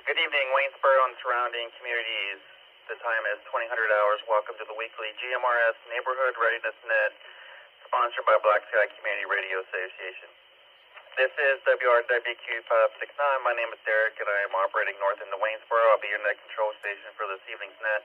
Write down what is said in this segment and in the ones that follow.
Good evening, Waynesboro and surrounding communities. The time is 2000 hours. Welcome to the weekly GMRS Neighborhood Readiness Net, sponsored by Black Sky Community Radio Association. This is WRWQ 569. My name is Derek, and I am operating north into Waynesboro. I'll be your net control station for this evening's net.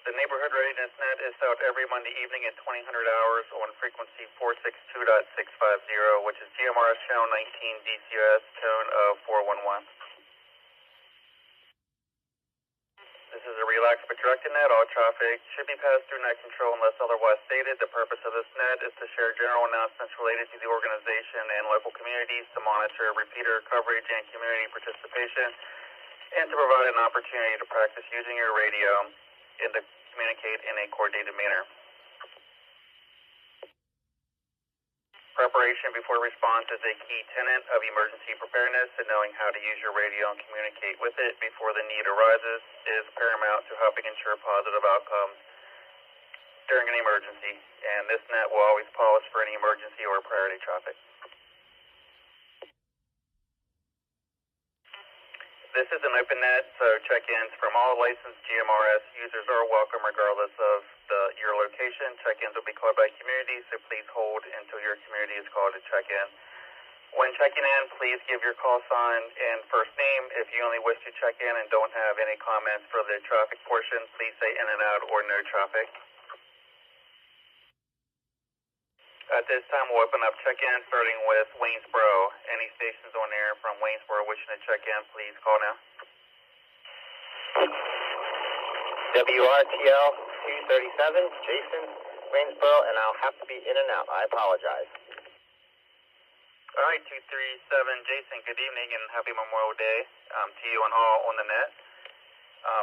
The Neighborhood Readiness Net is out every Monday evening at 2000 hours on frequency 462.650, which is GMRS channel 19 DCS, tone of 411. This is a relaxed but directed net. All traffic should be passed through net control unless otherwise stated. The purpose of this net is to share general announcements related to the organization and local communities, to monitor repeater coverage and community participation, and to provide an opportunity to practice using your radio and to communicate in a coordinated manner. Preparation before response is a key tenet of emergency preparedness, and knowing how to use your radio and communicate with it before the need arises is paramount to helping ensure positive outcomes during an emergency, and this net will always pause for any emergency or priority traffic. This is an open net, so check-ins from all licensed GMRS users are welcome regardless of your location. Check-ins will be called by community, so please hold until your community is called to check in. When checking in, please give your call sign and first name. If you only wish to check in and don't have any comments for the traffic portion, please say in and out or no traffic. At this time, we'll open up check-in, starting with Waynesboro. Any stations on air from Waynesboro wishing to check in, please call now. WRTL 237, Jason, Waynesboro, and I'll have to be in and out. I apologize. All right, 237, Jason, good evening and happy Memorial Day to you and all on the net.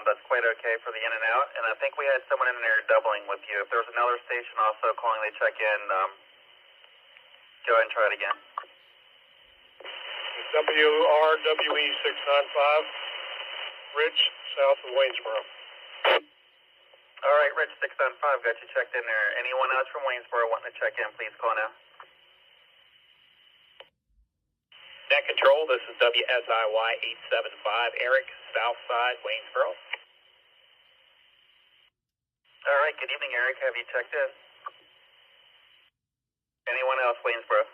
That's quite okay for the in and out, and I think we had someone in there doubling with you. If there's another station also calling to check in, go ahead and try it again. WRWE 695, Rich, south of Waynesboro. All right, Rich 695, got you checked in there. Anyone else from Waynesboro wanting to check in, please call now. Net control, this is WSIY 875, Eric, south side, Waynesboro. All right, good evening, Eric. Have you checked in? Anyone else, Waynesboro?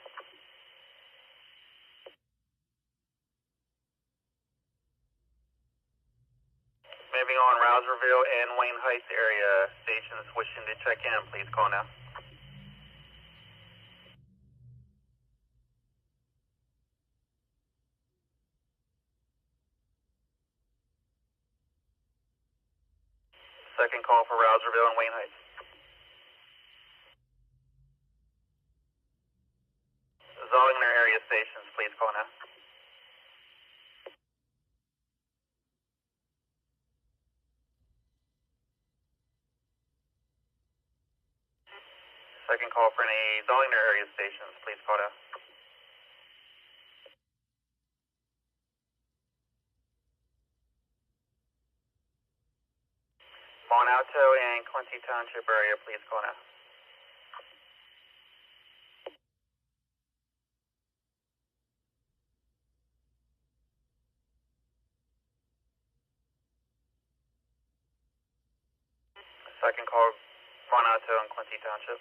Moving on, Rouserville and Wayne Heights area stations wishing to check in, please call now. Second call for Rouserville and Wayne Heights. Zollingner area stations, please call now. Second call for any Zollingner area stations, please call now. Mont Alto and Quincy Township area, please call now. Second call, Mont Alto and Quincy Township.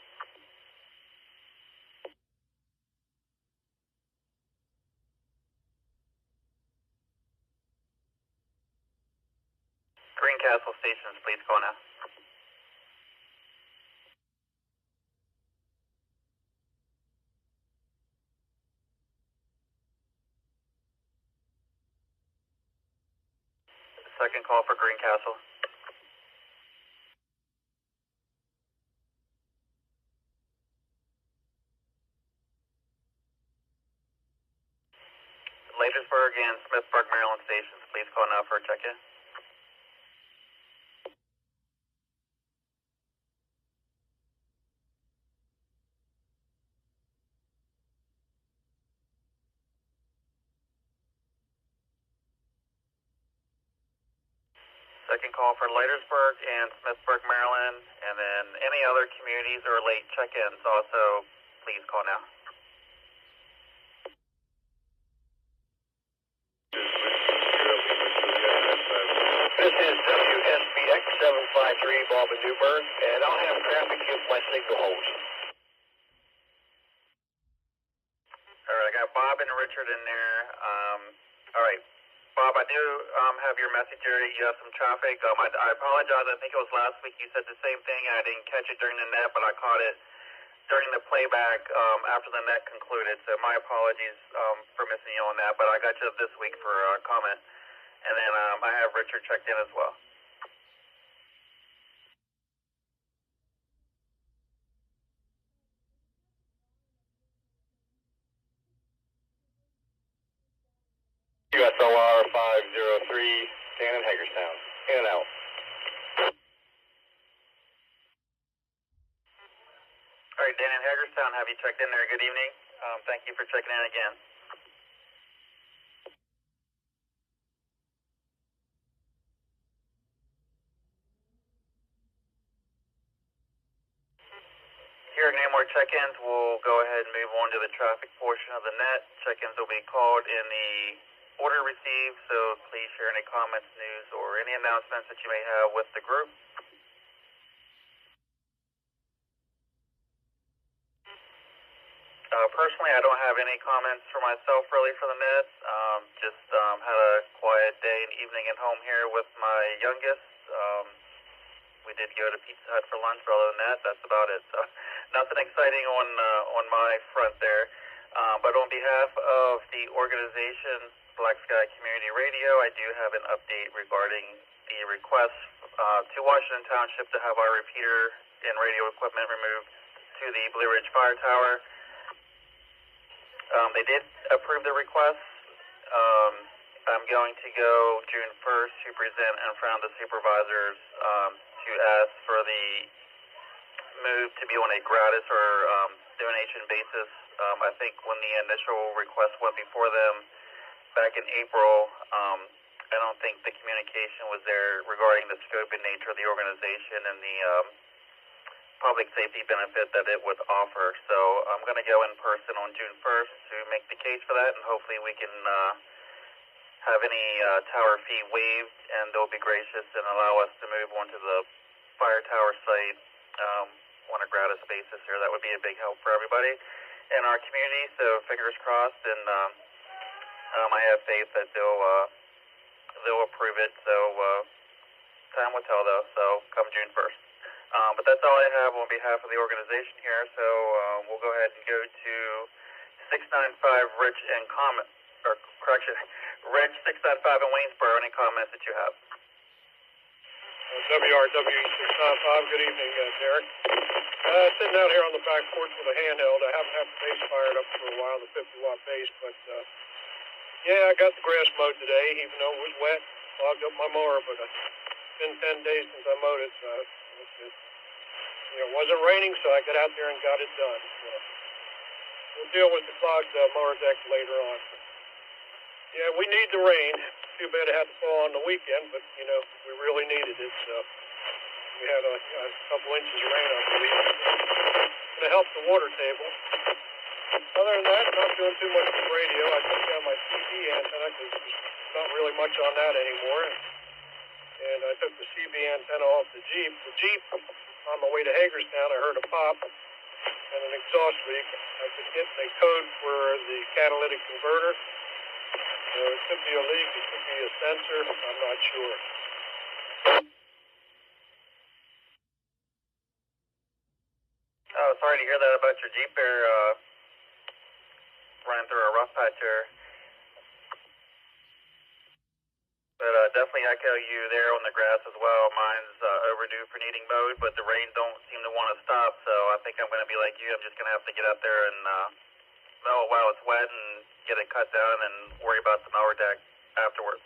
Greencastle stations, please call now. Second call for Greencastle. Latersburg and Smithburg, Maryland stations, please call now for a check-in. Second call for Leitersburg and Smithsburg, Maryland, and then any other communities or late check-ins also, please call now. This is WSBX 753, Bob in Newburgh, and I'll have traffic if my signal holds. All right, I got Bob and Richard in there. All right, Bob, I do have your message here. You have some traffic. I apologize. I think it was last week you said the same thing. I didn't catch it during the net, but I caught it during the playback after the net concluded. So my apologies for missing you on that. But I got you this week for a comment. And then I have Richard checked in as well. USLR 503, Dan in Hagerstown. In and out. All right, Dan in Hagerstown, have you checked in there? Good evening. Thank you for checking in again. Here at more check-ins, we'll go ahead and move on to the traffic portion of the net. Check-ins will be called in the order received, so please share any comments, news, or any announcements that you may have with the group. Personally, I don't have any comments for myself really for the net. Just had a quiet day and evening at home here with my youngest. We did go to Pizza Hut for lunch, but other than that, that's about it. So nothing exciting on my front there. But on behalf of the organization, Black Sky Community Radio, I do have an update regarding the request to Washington Township to have our repeater and radio equipment removed to the Blue Ridge Fire Tower. They did approve the request. I'm going to go June 1st to present in front of the supervisors to ask for the move to be on a gratis or donation basis. I think when the initial request went before them back in April, I don't think the communication was there regarding the scope and nature of the organization and the public safety benefit that it would offer. So I'm going to go in person on June 1st to make the case for that, and hopefully we can have any tower fee waived, and they'll be gracious and allow us to move onto the fire tower site on a gratis basis here. That would be a big help for everybody in our community, so fingers crossed, and I have faith that they'll approve it. So time will tell, though, so come June 1st. But that's all I have on behalf of the organization here, so we'll go ahead and go to 695 Rich and comment, or correction, Rich 695 in Waynesboro. Any comments that you have? WRW 695, good evening, Derek. Sitting out here on the back porch with a handheld. I haven't had the base fired up for a while, the 50-watt base, but yeah, I got the grass mowed today, even though it was wet. Clogged up my mower, but it's been 10 days since I mowed it, so it wasn't raining, so I got out there and got it done. So we'll deal with the clogged mower deck later on. But yeah, we need the rain. Too bad it had to fall on the weekend, but, we really needed it. So we had a couple inches of rain, I believe. To help the water table. Other than that, not doing too much with radio. I took down my CB antenna because there's not really much on that anymore. And I took the CB antenna off the Jeep. The Jeep, on my way to Hagerstown, I heard a pop and an exhaust leak. I could get the code for the catalytic converter. It could be a leak, it could be a sensor, I'm not sure. Oh, sorry to hear that about your Jeep there, running through a rough patch here. But definitely echo you there on the grass as well. Mine's overdue for needing mowed, but the rain don't seem to want to stop, so I think I'm going to be like you. I'm just going to have to get out there and mow it while it's wet and get it cut down and worry about the mower deck afterwards.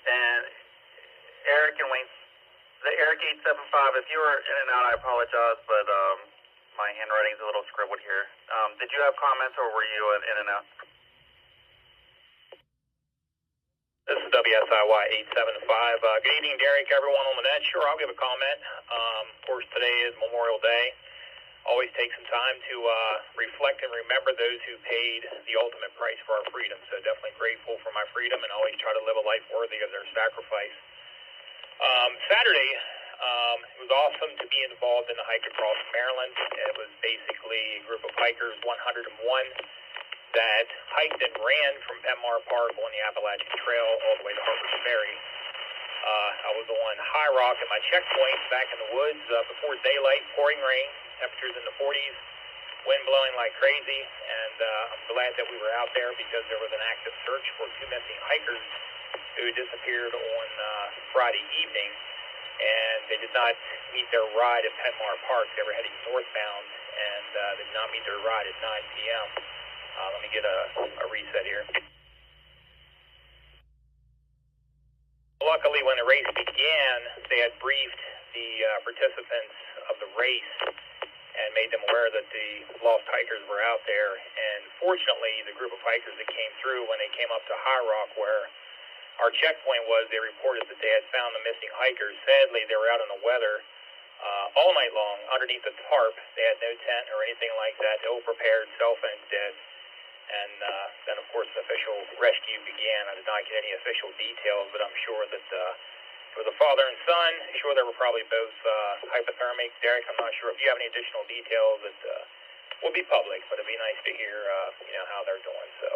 And Eric and Wayne, the Eric 875, if you were in and out, I apologize, but My handwriting's a little scribbled here. Did you have comments, or were you in and out? This is WSIY 875. Good evening, Derek, everyone on the net. Sure, I'll give a comment. Of course, today is Memorial Day. Always take some time to reflect and remember those who paid the ultimate price for our freedom. So definitely grateful for my freedom and always try to live a life worthy of their sacrifice. Saturday, it was awesome to be involved in the hike across Maryland. It was basically a group of hikers, 101, that hiked and ran from Penmar Park on the Appalachian Trail all the way to Harper's Ferry. I was on High Rock at my checkpoint back in the woods before daylight, pouring rain, temperatures in the 40s, wind blowing like crazy, and I'm glad that we were out there because there was an active search for 2 missing hikers who disappeared on Friday evening, and they did not meet their ride at Penmar Park. They were heading northbound, and they did not meet their ride at 9 p.m. Let me get a reset here. Luckily, when the race began, they had briefed the participants of the race and made them aware that the lost hikers were out there. And fortunately, the group of hikers that came through, when they came up to High Rock, where our checkpoint was, they reported that they had found the missing hikers. Sadly, they were out in the weather all night long underneath the tarp. They had no tent or anything like that, ill-prepared, cell phones dead. And then, of course, the official rescue began. I did not get any official details, but I'm sure that for the father and son, sure they were probably both hypothermic. Derek, I'm not sure if you have any additional details that will be public, but it'd be nice to hear, how they're doing. So,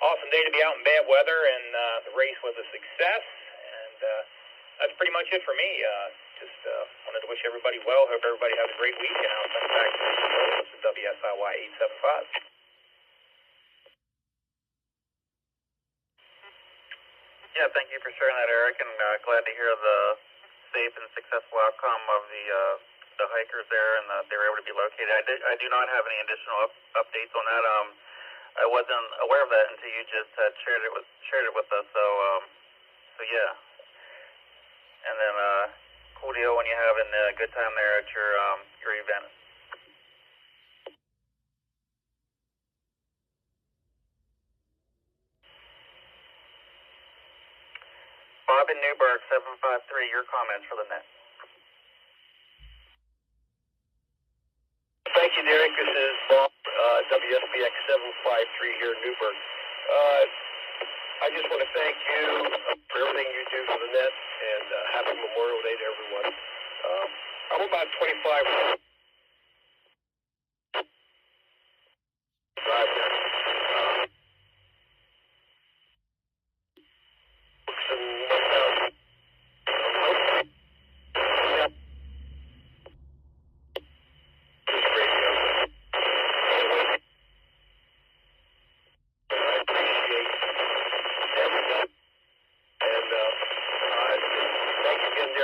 awesome day to be out in bad weather, and the race was a success. And that's pretty much it for me. Just wanted to wish everybody well. Hope everybody has a great weekend. I'll send it back to you. This is WSIY 875. Yeah, thank you for sharing that, Eric, and glad to hear the safe and successful outcome of the hikers there, and that they were able to be located. I do not have any additional updates on that. I wasn't aware of that until you just had shared it with us. So yeah. And then cool deal when you having a good time there at your event. Bob in Newburgh, 753, your comments for the net. Thank you, Derek. This is Bob, WSBX 753 here in Newburgh. I just want to thank you for everything you do for the net, and happy Memorial Day to everyone. I'm about 25 drive there.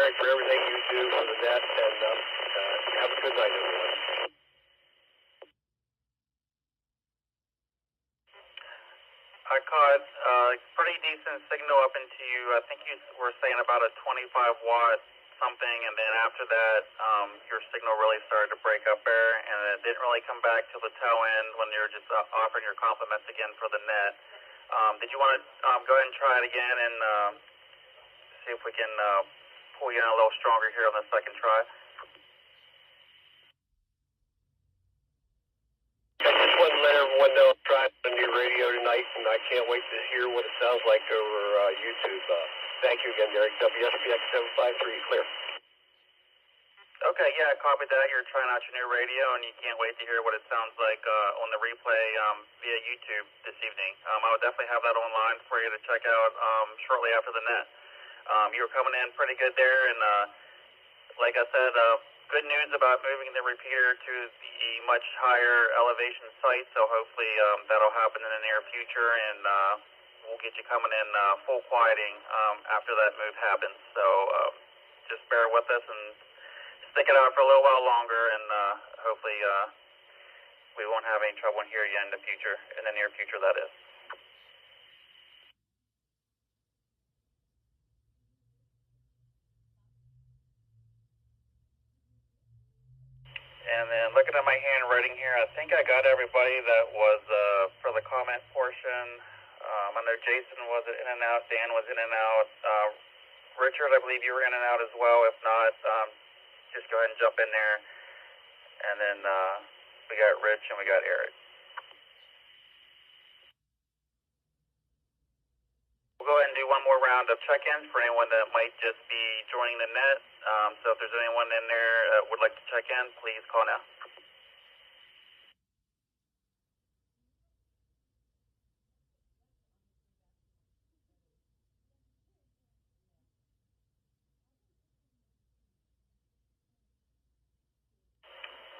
For everything you do for the net, and have a good night, everyone. I caught pretty decent signal up into you. I think you were saying about a 25 watt something, and then after that, your signal really started to break up there, and it didn't really come back till the tail end when you were just offering your compliments again for the net. Did you want to go ahead and try it again and see if we can pull you in a little stronger here on the second try? I just want to let everyone know I'm trying a new radio tonight, and I can't wait to hear what it sounds like over YouTube. Thank you again, Derek. WSPX 753, clear. Okay, yeah, I copied that. You're trying out your new radio, and you can't wait to hear what it sounds like on the replay via YouTube this evening. I would definitely have that online for you to check out shortly after the net. You were coming in pretty good there, and like I said, good news about moving the repeater to the much higher elevation site, so hopefully that'll happen in the near future, and we'll get you coming in full quieting after that move happens. So just bear with us and stick it out for a little while longer, and hopefully we won't have any trouble in hearing you in the near future, that is. And then looking at my I know Jason was in and out, Dan was in and out. Richard, I believe you were in and out as well. If not, just go ahead and jump in there. And then we got Rich and we got Eric. We'll go ahead and do one more round of check-ins for anyone that might just be joining the net. So if there's anyone in there that would like to check in, please call now.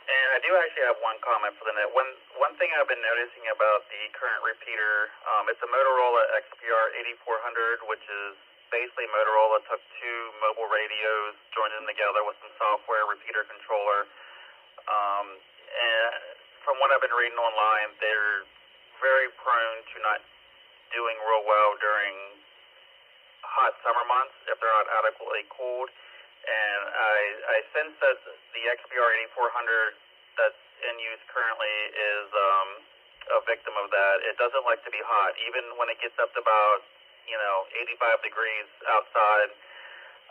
And I do actually have one comment for the net. One thing I've been noticing about the current repeater, it's a Motorola XPR 8400, which is basically Motorola took two mobile radios, joined them together with some software, repeater controller. And from what I've been reading online, they're very prone to not doing real well during hot summer months if they're not adequately cooled. And I sense that the XPR 8400 that's in use currently is a victim of that. It doesn't like to be hot, even when it gets up to about 85 degrees outside.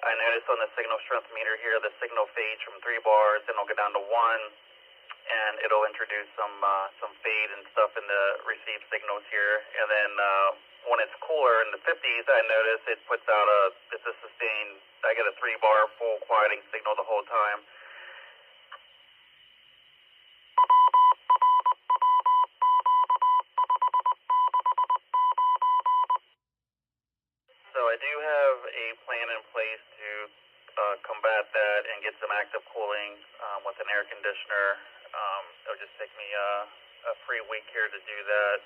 I noticed on the signal strength meter here, the signal fades from 3 bars, then it'll go down to 1, and it'll introduce some fade and stuff in the received signals here. And then when it's cooler in the 50s, I notice it puts out it's a sustained, I get a 3-bar full quieting signal the whole time. So I do have a plan in place to combat that and get some active cooling with an air conditioner. It'll just take me a free week here to do that.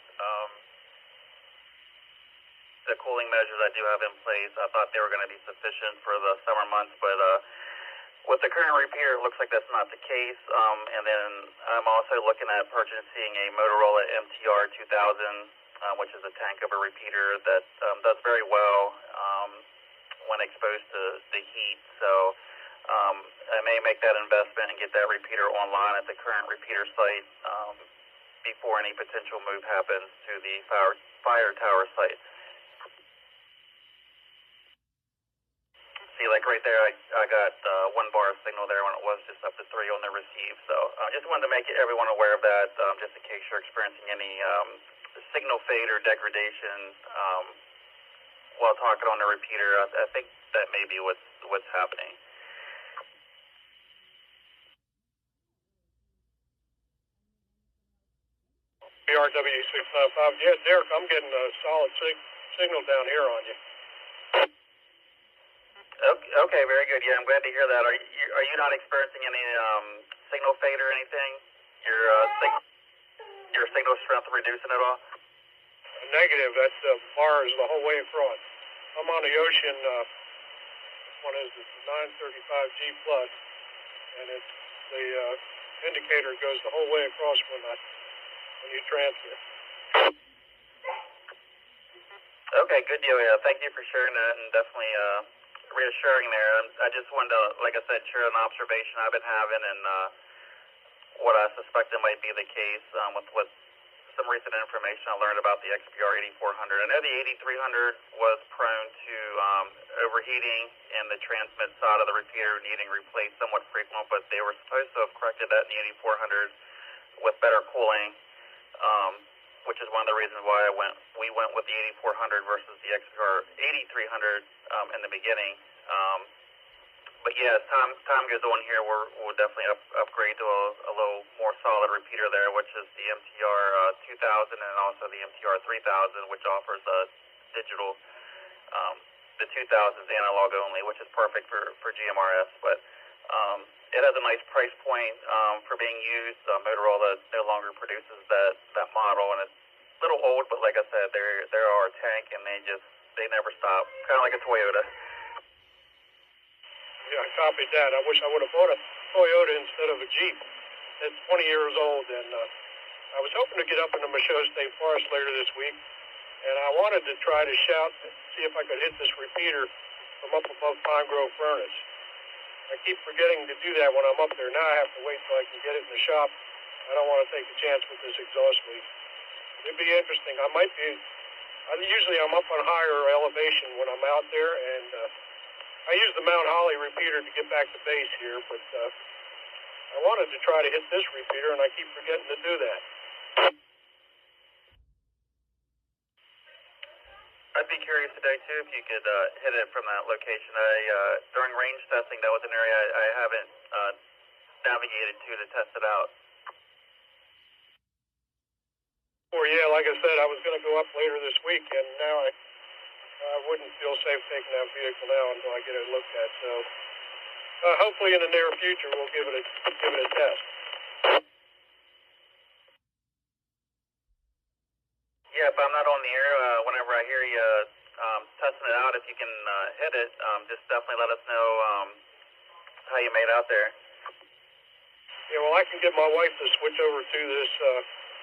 The cooling measures I do have in place, I thought they were going to be sufficient for the summer months, but with the current repeater, it looks like that's not the case. And then I'm also looking at purchasing a Motorola MTR 2000, which is a tank of a repeater that does very well when exposed to the heat. So I may make that investment and get that repeater online at the current repeater site before any potential move happens to the fire tower site. See, like right there, I got 1 bar of signal there when it was just up to 3 on the receive. So I just wanted to make everyone aware of that, just in case you're experiencing any signal fade or degradation while talking on the repeater. I think that may be what's happening. BRW695. Yeah, Derek, I'm getting a solid signal down here on you. Okay, very good. Yeah, I'm glad to hear that. Are you not experiencing any signal fade or anything? Your signal strength reducing at all? Negative. That bar is the whole way across. I'm on the Ocean. This one is the 935G plus, and it's the indicator goes the whole way across when you transmit. Okay, good deal. Yeah, thank you for sharing that, and definitely reassuring there. I just wanted to, like I said, share an observation I've been having and what I suspect it might be the case with some recent information I learned about the XPR 8400. I know the 8300 was prone to overheating and the transmit side of the repeater needing replaced somewhat frequent, but they were supposed to have corrected that in the 8400 with better cooling, which is one of the reasons why we went with the 8400 versus the XPR 8300 in the beginning. But yeah, as time goes on here, we'll definitely upgrade to a little more solid repeater there, which is the MTR 2000 and also the MTR 3000, which offers a digital. The 2000 is analog only, which is perfect for GMRS. But it has a nice price point for being used. Motorola no longer produces that model, and it's a little old, but like I said, they're our tank, and they never stop. Kind of like a Toyota. Yeah, I copied that. I wish I would have bought a Toyota instead of a Jeep. It's 20 years old, and I was hoping to get up in the Michoud State Forest later this week, and I wanted to try to shout and see if I could hit this repeater from up above Pine Grove Furnace. I keep forgetting to do that when I'm up there. Now I have to wait till I can get it in the shop. I don't want to take a chance with this exhaust leak. It'd be interesting. I Usually I'm up on higher elevation when I'm out there, and I use the Mount Holly repeater to get back to base here, but I wanted to try to hit this repeater, and I keep forgetting to do that. I'd be curious today, too, if you could hit it from that location. During range testing, that was an area I haven't navigated to test it out. Well, yeah, like I said, I was going to go up later this week, and now I wouldn't feel safe taking that vehicle now until I get it looked at. So hopefully in the near future we'll give it a test. Yeah, if I'm not on the air, whenever I hear you testing it out, if you can hit it, just definitely let us know how you made out there. Yeah, well, I can get my wife to switch over to this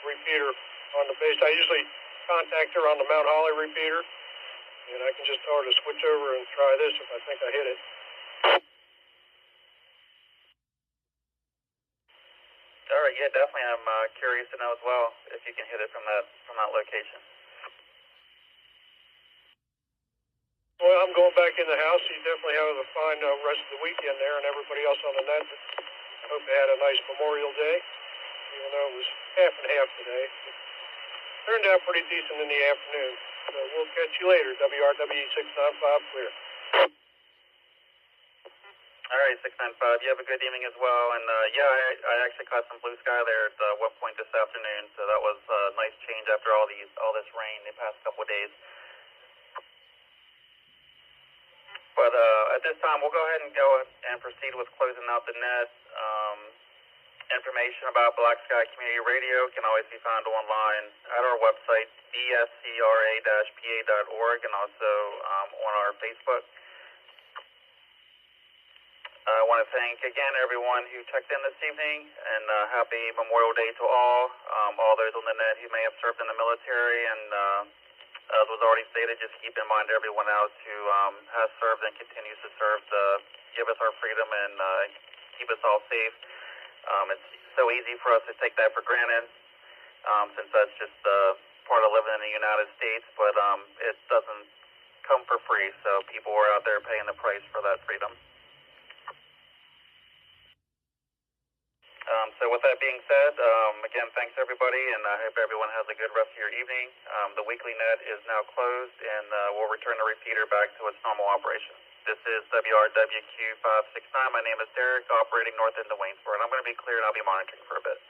repeater on the base. I usually contact her on the Mount Holly repeater, and I can just tell her to switch over and try this if I think I hit it. All right, yeah, definitely. I'm curious to know as well if you can hit it from that location. Well, I'm going back in the house. You definitely have a fine rest of the weekend there, and everybody else on the net. I hope they had a nice Memorial Day, even though it was half and half today. It turned out pretty decent in the afternoon. So we'll catch you later. WRW 695 clear. All right, 695. You have a good evening as well. And yeah, I actually caught some blue sky there at one point this afternoon. So that was a nice change after all this rain the past couple of days. But at this time, we'll go ahead and go and proceed with closing out the net. Information about Black Sky Community Radio can always be found online at our website, BSCRA-PA.org, and also on our Facebook. I want to thank again everyone who checked in this evening, and happy Memorial Day to all those on the net who may have served in the military, and as was already stated, just keep in mind everyone else who has served and continues to serve to give us our freedom and keep us all safe. It's so easy for us to take that for granted, since that's just part of living in the United States, but it doesn't come for free, so people are out there paying the price for that freedom. So with that being said, again, thanks everybody, and I hope everyone has a good rest of your evening. The weekly net is now closed, and we'll return the repeater back to its normal operation. This is WRWQ 569. My name is Derek, operating north into Waynesboro, and I'm going to be clear and I'll be monitoring for a bit.